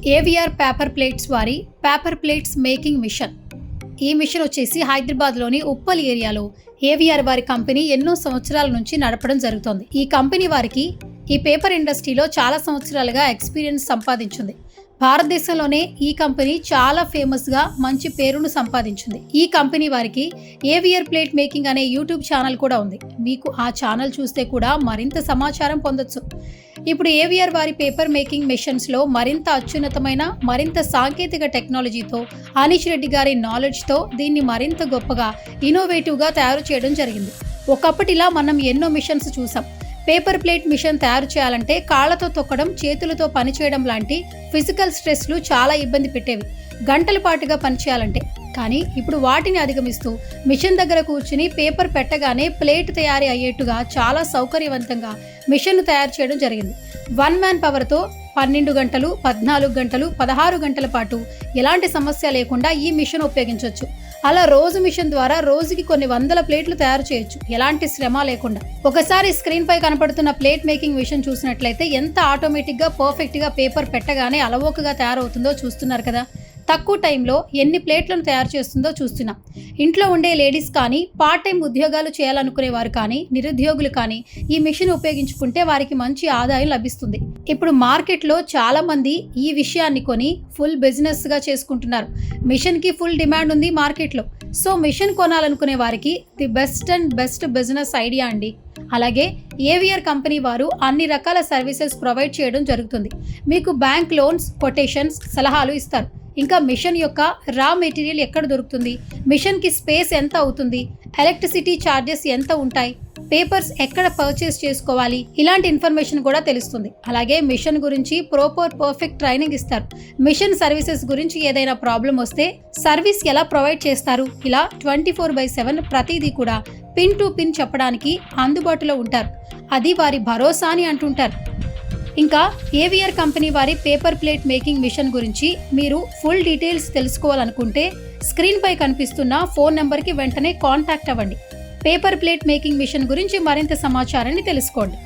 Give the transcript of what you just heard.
AVR paper plates వారి paper plates making machine. ఈ machine వచ్చేసి హైదరాబాద్లోని ఉప్పల్ ఏరియాలో ఏవిఆర్ వారి కంపెనీ ఎన్నో సంవత్సరాల నుంచి నడపడం జరుగుతోంది. ఈ కంపెనీ వారికి ఈ పేపర్ ఇండస్ట్రీలో చాలా సంవత్సరాలుగా ఎక్స్పీరియన్స్ సంపాదించింది. భారతదేశంలోనే ఈ కంపెనీ చాలా ఫేమస్గా మంచి పేరును సంపాదించింది. ఈ కంపెనీ వారికి ఏవిఆర్ ప్లేట్ మేకింగ్ అనే యూట్యూబ్ ఛానల్ కూడా ఉంది. మీకు ఆ ఛానల్ చూస్తే కూడా మరింత సమాచారం పొందొచ్చు. ఇప్పుడు ఏవిఆర్ వారి పేపర్ మేకింగ్ మిషన్స్లో మరింత అత్యున్నతమైన మరింత సాంకేతిక టెక్నాలజీతో అనీష్ రెడ్డి గారి నాలెడ్జ్తో దీన్ని మరింత గొప్పగా ఇన్నోవేటివ్గా తయారు చేయడం జరిగింది. ఒకప్పటిలా మనం ఎన్నో మిషన్స్ చూసాం. పేపర్ ప్లేట్ మిషన్ తయారు చేయాలంటే కాళ్లతో తొక్కడం, చేతులతో పనిచేయడం లాంటి ఫిజికల్ స్ట్రెస్లు చాలా ఇబ్బంది పెట్టేవి, గంటల పాటుగా పనిచేయాలంటే. కానీ ఇప్పుడు వాటిని అధిగమిస్తూ మిషన్ దగ్గర కూర్చుని పేపర్ పెట్టగానే ప్లేట్ తయారీ అయ్యేట్టుగా చాలా సౌకర్యవంతంగా మిషన్ను తయారు చేయడం జరిగింది. 1 మ్యాన్ పవర్తో 12 గంటలు, 14 గంటలు, 16 గంటల పాటు ఎలాంటి సమస్య లేకుండా ఈ మిషన్ ఉపయోగించవచ్చు. అలా రోజు మిషన్ ద్వారా రోజుకి కొన్ని వందల ప్లేట్లు తయారు చేయొచ్చు, ఎలాంటి శ్రమ లేకుండా. ఒకసారి స్క్రీన్ పై కనపడుతున్న ప్లేట్ మేకింగ్ మిషన్ చూసినట్లయితే ఎంత ఆటోమేటిక్గా పర్ఫెక్ట్గా పేపర్ పెట్టగానే అలవోకగా తయారవుతుందో చూస్తున్నారు కదా. తక్కువ టైంలో ఎన్ని ప్లేట్లను తయారు చేస్తుందో చూస్తున్నాం. ఇంట్లో ఉండే లేడీస్ కానీ, పార్ట్ టైం ఉద్యోగాలు చేయాలనుకునే వారు కానీ, నిరుద్యోగులు కానీ ఈ మిషన్ ఉపయోగించుకుంటే వారికి మంచి ఆదాయం లభిస్తుంది. ఇప్పుడు మార్కెట్లో చాలా మంది ఈ విషయాన్ని కొని ఫుల్ బిజినెస్గా చేసుకుంటున్నారు. మిషన్కి ఫుల్ డిమాండ్ ఉంది మార్కెట్లో. సో మిషన్ కొనాలనుకునే వారికి ది బెస్ట్ బిజినెస్ ఐడియా అండి. అలాగే ఏవిఆర్ కంపెనీ వారు అన్ని రకాల సర్వీసెస్ ప్రొవైడ్ చేయడం జరుగుతుంది. మీకు బ్యాంక్ లోన్స్, కొటేషన్స్, సలహాలు ఇస్తారు. ఇంకా మిషన్ యొక్క రా మెటీరియల్ ఎక్కడ దొరుకుతుంది, మిషన్కి స్పేస్ ఎంత అవుతుంది, ఎలక్ట్రిసిటీ ఛార్జెస్ ఎంత ఉంటాయి, పేపర్స్ ఎక్కడ పర్చేస్ చేసుకోవాలి, ఇలాంటి ఇన్ఫర్మేషన్ కూడా తెలుస్తుంది. అలాగే మిషన్ గురించి పర్ఫెక్ట్ ట్రైనింగ్ ఇస్తారు. మిషన్ సర్వీసెస్ గురించి ఏదైనా ప్రాబ్లం వస్తే సర్వీస్ ఎలా ప్రొవైడ్ చేస్తారు, ఇలా 24/7 ప్రతిదీ కూడా పిన్ టు పిన్ చెప్పడానికి అందుబాటులో ఉంటారు. అది వారి భరోసా అని అంటుంటారు. ఇంకా ఏవిఆర్ కంపెనీ వారి పేపర్ ప్లేట్ మేకింగ్ మిషన్ గురించి మీరు ఫుల్ డీటెయిల్స్ తెలుసుకోవాలనుకుంటే స్క్రీన్ పై కనిపిస్తున్న ఫోన్ నెంబర్కి వెంటనే కాంటాక్ట్ అవ్వండి. పేపర్ ప్లేట్ మేకింగ్ మిషన్ గురించి మరింత సమాచారాన్ని తెలుసుకోండి.